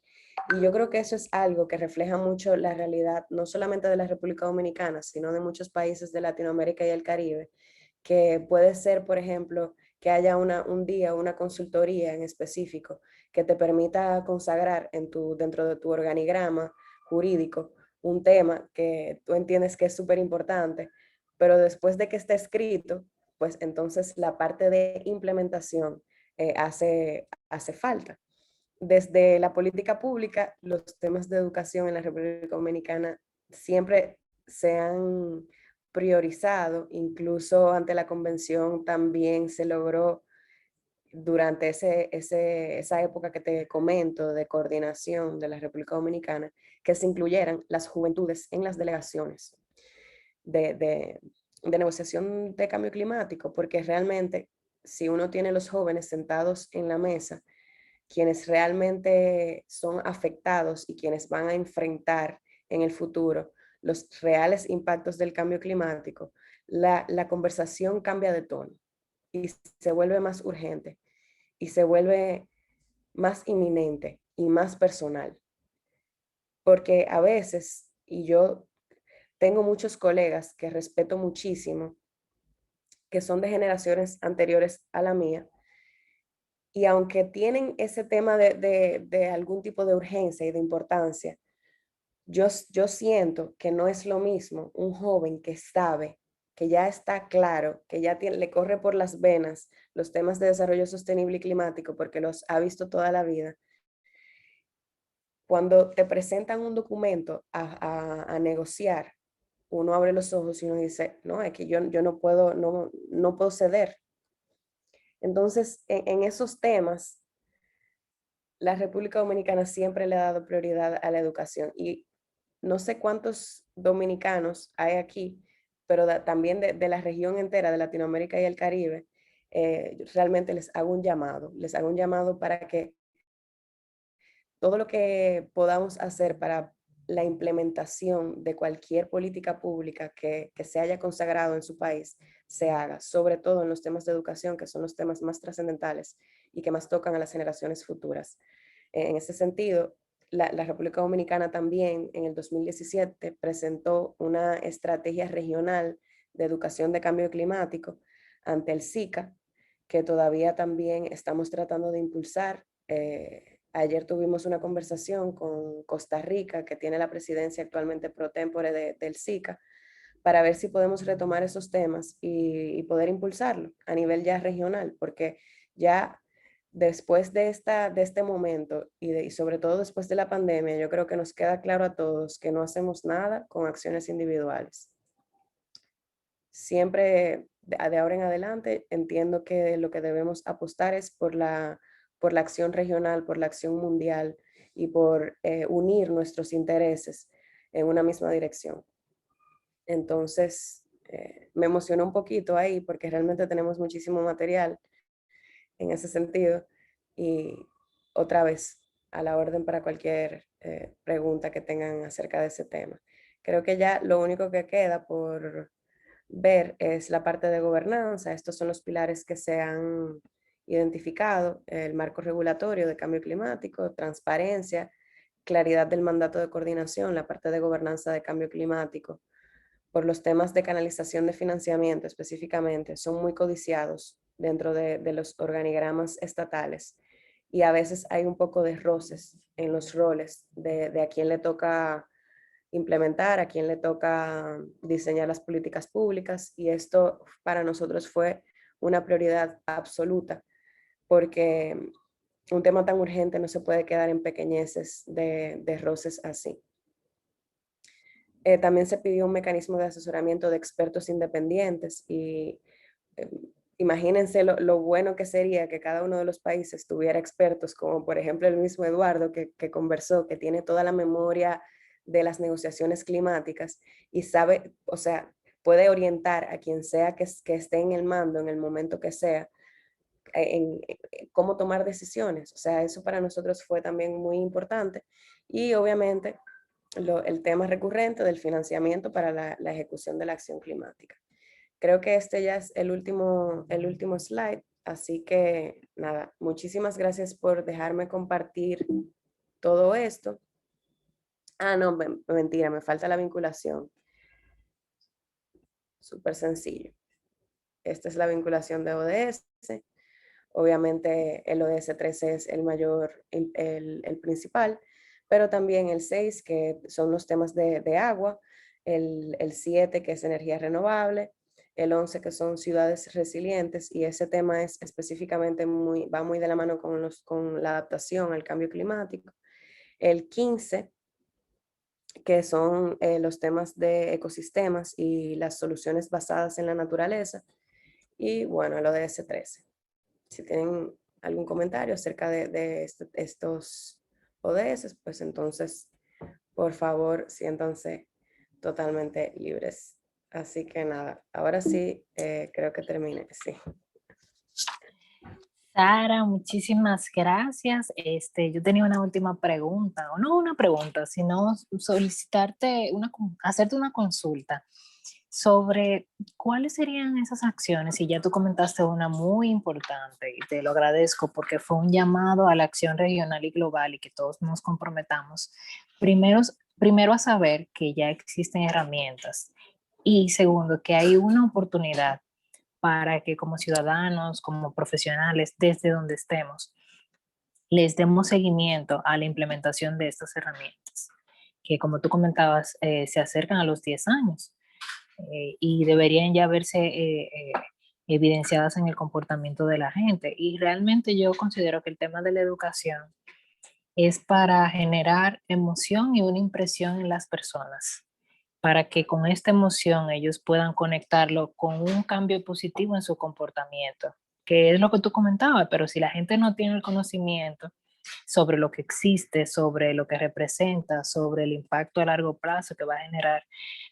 Y yo creo que eso es algo que refleja mucho la realidad, no solamente de la República Dominicana, sino de muchos países de Latinoamérica y el Caribe, que puede ser, por ejemplo, que haya un día, una consultoría en específico que te permita consagrar dentro de tu organigrama jurídico un tema que tú entiendes que es súper importante, pero después de que esté escrito, pues entonces la parte de implementación hace falta. Desde la política pública, los temas de educación en la República Dominicana siempre se han priorizado, incluso ante la convención también se logró durante esa época que te comento de coordinación de la República Dominicana, que se incluyeran las juventudes en las delegaciones de negociación de cambio climático, porque realmente si uno tiene los jóvenes sentados en la mesa, quienes realmente son afectados y quienes van a enfrentar en el futuro los reales impactos del cambio climático, la conversación cambia de tono. y se vuelve más urgente y se vuelve más inminente y más personal. Porque a veces, y yo tengo muchos colegas que respeto muchísimo, que son de generaciones anteriores a la mía, y aunque tienen ese tema de algún tipo de urgencia y de importancia, yo siento que no es lo mismo un joven que sabe, que ya está claro, que ya le corre por las venas los temas de desarrollo sostenible y climático porque los ha visto toda la vida. Cuando te presentan un documento a negociar, uno abre los ojos y uno dice, no, es que yo no puedo ceder. Entonces, en esos temas, la República Dominicana siempre le ha dado prioridad a la educación y no sé cuántos dominicanos hay aquí, pero también de la región entera de Latinoamérica y el Caribe, realmente les hago un llamado para que todo lo que podamos hacer para la implementación de cualquier política pública que se haya consagrado en su país se haga, sobre todo en los temas de educación, que son los temas más trascendentales y que más tocan a las generaciones futuras. En ese sentido, la República Dominicana también en el 2017 presentó una estrategia regional de educación de cambio climático ante el SICA, que todavía también estamos tratando de impulsar. Ayer tuvimos una conversación con Costa Rica, que tiene la presidencia actualmente pro tempore del SICA, para ver si podemos retomar esos temas y poder impulsarlo a nivel ya regional, porque ya después de este momento y sobre todo después de la pandemia, yo creo que nos queda claro a todos que no hacemos nada con acciones individuales. Siempre de ahora en adelante entiendo que lo que debemos apostar es por la acción regional, por la acción mundial y por unir nuestros intereses en una misma dirección. Entonces, me emocionó un poquito ahí porque realmente tenemos muchísimo material en ese sentido y otra vez a la orden para cualquier pregunta que tengan acerca de ese tema. Creo que ya lo único que queda por ver es la parte de gobernanza. Estos son los pilares que se han identificado: el marco regulatorio de cambio climático, transparencia, claridad del mandato de coordinación, la parte de gobernanza de cambio climático. Por los temas de canalización de financiamiento específicamente, son muy codiciados dentro de los organigramas estatales y a veces hay un poco de roces en los roles de a quién le toca implementar, a quién le toca diseñar las políticas públicas, y esto para nosotros fue una prioridad absoluta porque un tema tan urgente no se puede quedar en pequeñeces de roces así. También se pidió un mecanismo de asesoramiento de expertos independientes y imagínense lo bueno que sería que cada uno de los países tuviera expertos, como por ejemplo el mismo Eduardo que conversó, que tiene toda la memoria de las negociaciones climáticas y sabe, o sea, puede orientar a quien sea que esté en el mando en el momento que sea, en cómo tomar decisiones. O sea, eso para nosotros fue también muy importante y obviamente el tema recurrente del financiamiento para la ejecución de la acción climática. Creo que este ya es el último slide, así que nada, muchísimas gracias por dejarme compartir todo esto. Ah, no, mentira, me falta la vinculación. Súper sencillo. Esta es la vinculación de ODS. Obviamente el ODS 13 es el mayor, el principal, pero también el 6, que son los temas de agua, el 7, que es energía renovable, el 11, que son ciudades resilientes, y ese tema es específicamente va muy de la mano con la adaptación al cambio climático. El 15, que son los temas de ecosistemas y las soluciones basadas en la naturaleza, y bueno, el ODS 13. Si tienen algún comentario acerca de estos ODS, pues entonces, por favor, siéntanse totalmente libres. Así que nada, ahora sí, creo que terminé, sí. Sara, muchísimas gracias. Yo tenía una última pregunta, o no una pregunta, sino solicitarte, hacerte una consulta. sobre cuáles serían esas acciones, y ya tú comentaste una muy importante y te lo agradezco porque fue un llamado a la acción regional y global y que todos nos comprometamos. Primero a saber que ya existen herramientas y segundo que hay una oportunidad para que como ciudadanos, como profesionales, desde donde estemos, les demos seguimiento a la implementación de estas herramientas, que como tú comentabas, se acercan a los 10 años y deberían ya verse evidenciadas en el comportamiento de la gente. Y realmente yo considero que el tema de la educación es para generar emoción y una impresión en las personas, para que con esta emoción ellos puedan conectarlo con un cambio positivo en su comportamiento, que es lo que tú comentabas, pero si la gente no tiene el conocimiento sobre lo que existe, sobre lo que representa, sobre el impacto a largo plazo que va a generar,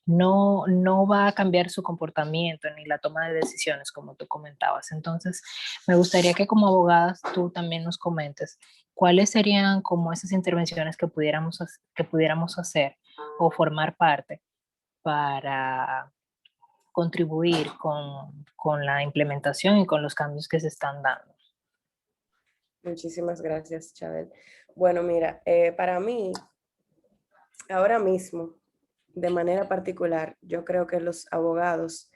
no va a cambiar su comportamiento ni la toma de decisiones, como tú comentabas. Entonces, me gustaría que como abogadas tú también nos comentes cuáles serían como esas intervenciones que pudiéramos hacer o formar parte para contribuir con la implementación y con los cambios que se están dando. Muchísimas gracias, Chabel. Bueno, mira, para mí, ahora mismo, de manera particular, yo creo que los abogados,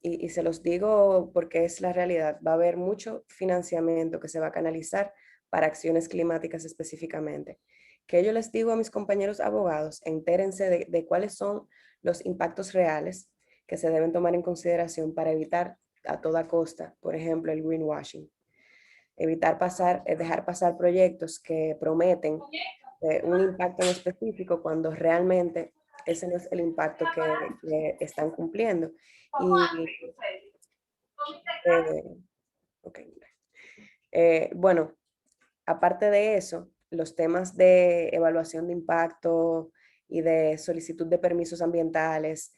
y se los digo porque es la realidad, va a haber mucho financiamiento que se va a canalizar para acciones climáticas específicamente. Que yo les digo a mis compañeros abogados, entérense de cuáles son los impactos reales que se deben tomar en consideración para evitar a toda costa, por ejemplo, el greenwashing. Dejar pasar proyectos que prometen un impacto en específico cuando realmente ese no es el impacto que están cumpliendo. Y, eh, okay. Bueno, aparte de eso, los temas de evaluación de impacto y de solicitud de permisos ambientales,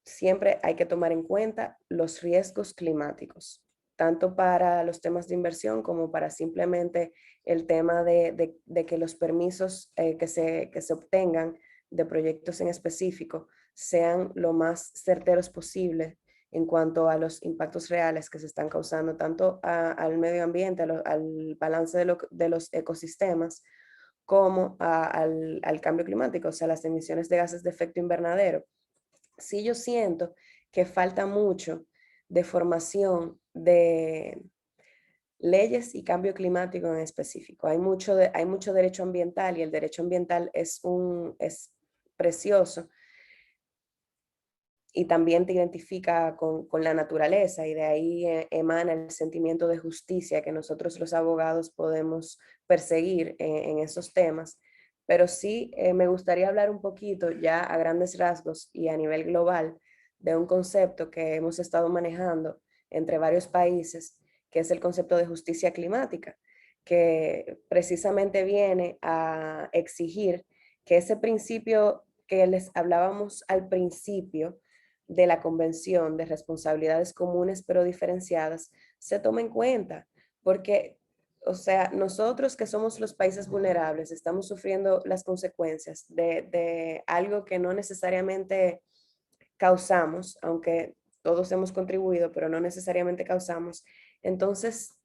siempre hay que tomar en cuenta los riesgos climáticos, tanto para los temas de inversión como para simplemente el tema de que los permisos que se obtengan de proyectos en específico sean lo más certeros posible en cuanto a los impactos reales que se están causando tanto al medio ambiente, al balance de los ecosistemas, como al cambio climático, o sea, las emisiones de gases de efecto invernadero. Sí, yo siento que falta mucho de formación de leyes y cambio climático en específico. Hay mucho derecho ambiental y el derecho ambiental es precioso y también te identifica con la naturaleza y de ahí emana el sentimiento de justicia que nosotros los abogados podemos perseguir en esos temas. Pero sí me gustaría hablar un poquito ya a grandes rasgos y a nivel global de un concepto que hemos estado manejando entre varios países, que es el concepto de justicia climática, que precisamente viene a exigir que ese principio que les hablábamos al principio, de la Convención de Responsabilidades Comunes pero Diferenciadas se tome en cuenta, porque, o sea, nosotros que somos los países vulnerables estamos sufriendo las consecuencias de algo que no necesariamente causamos, aunque todos hemos contribuido, pero no necesariamente causamos. Entonces,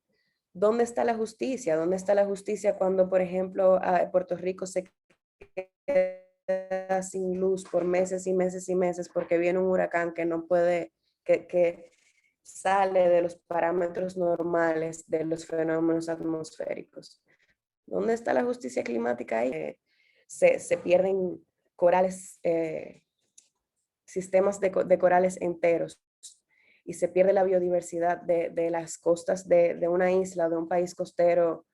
¿dónde está la justicia? ¿Dónde está la justicia cuando, por ejemplo, Puerto Rico se queda sin luz por meses y meses y meses porque viene un huracán que no puede, que sale de los parámetros normales de los fenómenos atmosféricos? ¿Dónde está la justicia climática ahí? Se pierden corales, sistemas de corales enteros y se pierde la biodiversidad de las costas de una isla, de un país costero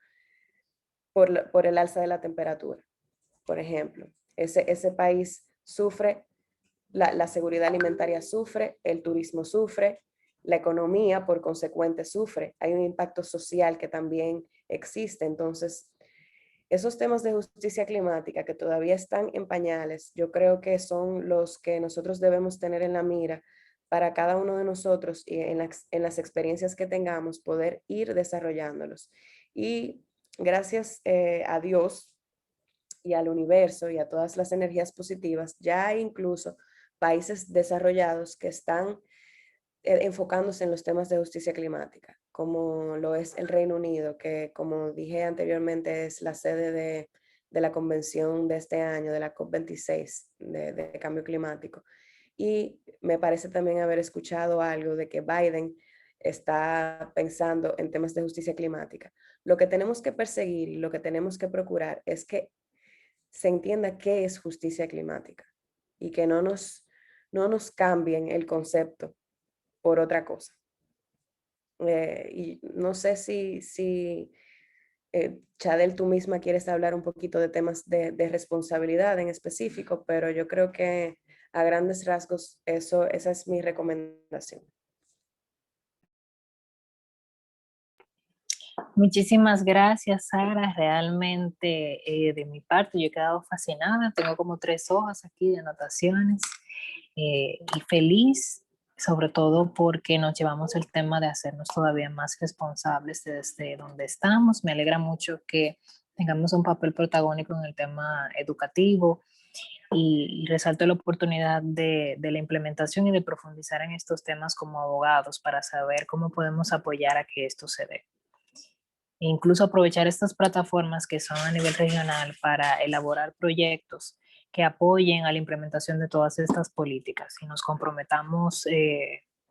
por el alza de la temperatura, por ejemplo. Ese país sufre, la seguridad alimentaria sufre, el turismo sufre, la economía por consecuente sufre. Hay un impacto social que también existe. Entonces, esos temas de justicia climática que todavía están en pañales, yo creo que son los que nosotros debemos tener en la mira para cada uno de nosotros y en las experiencias que tengamos, poder ir desarrollándolos. Y gracias a Dios y al universo y a todas las energías positivas, ya hay incluso países desarrollados que están enfocándose en los temas de justicia climática, como lo es el Reino Unido, que como dije anteriormente es la sede de la convención de este año, de la COP26 de cambio climático. Y me parece también haber escuchado algo de que Biden está pensando en temas de justicia climática. Lo que tenemos que perseguir y lo que tenemos que procurar es que se entienda qué es justicia climática y que no nos cambien el concepto por otra cosa. Y no sé si Chadel, tú misma quieres hablar un poquito de temas de responsabilidad en específico, pero yo creo que a grandes rasgos esa es mi recomendación. Muchísimas gracias, Sara. Realmente, de mi parte, yo he quedado fascinada. Tengo como 3 hojas aquí de anotaciones y feliz, sobre todo porque nos llevamos el tema de hacernos todavía más responsables desde donde estamos. Me alegra mucho que tengamos un papel protagónico en el tema educativo y resalto la oportunidad de la implementación y de profundizar en estos temas como abogados para saber cómo podemos apoyar a que esto se dé. E incluso aprovechar estas plataformas que son a nivel regional para elaborar proyectos que apoyen a la implementación de todas estas políticas y nos comprometamos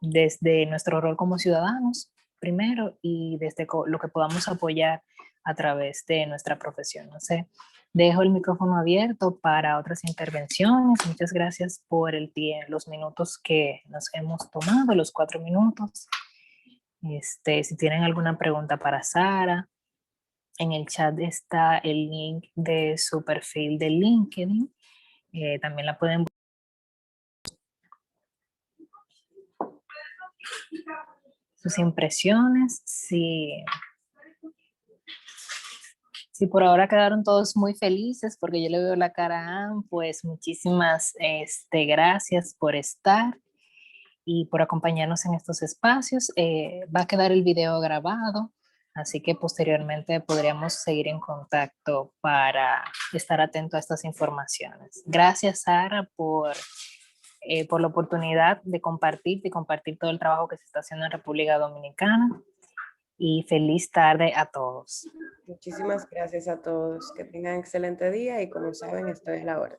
desde nuestro rol como ciudadanos primero y desde lo que podamos apoyar a través de nuestra profesión. No sé, dejo el micrófono abierto para otras intervenciones. Muchas gracias por los minutos que nos hemos tomado, los 4 minutos. Si tienen alguna pregunta para Sara, en el chat está el link de su perfil de LinkedIn. También la pueden sus impresiones. Si por ahora quedaron todos muy felices porque yo le veo la cara a Anne, pues muchísimas gracias por estar y por acompañarnos en estos espacios. Va a quedar el video grabado, así que posteriormente podríamos seguir en contacto para estar atento a estas informaciones. Gracias, Sara, por la oportunidad de compartir todo el trabajo que se está haciendo en República Dominicana. Y feliz tarde a todos. Muchísimas gracias a todos. Que tengan excelente día y como saben, estoy a la orden.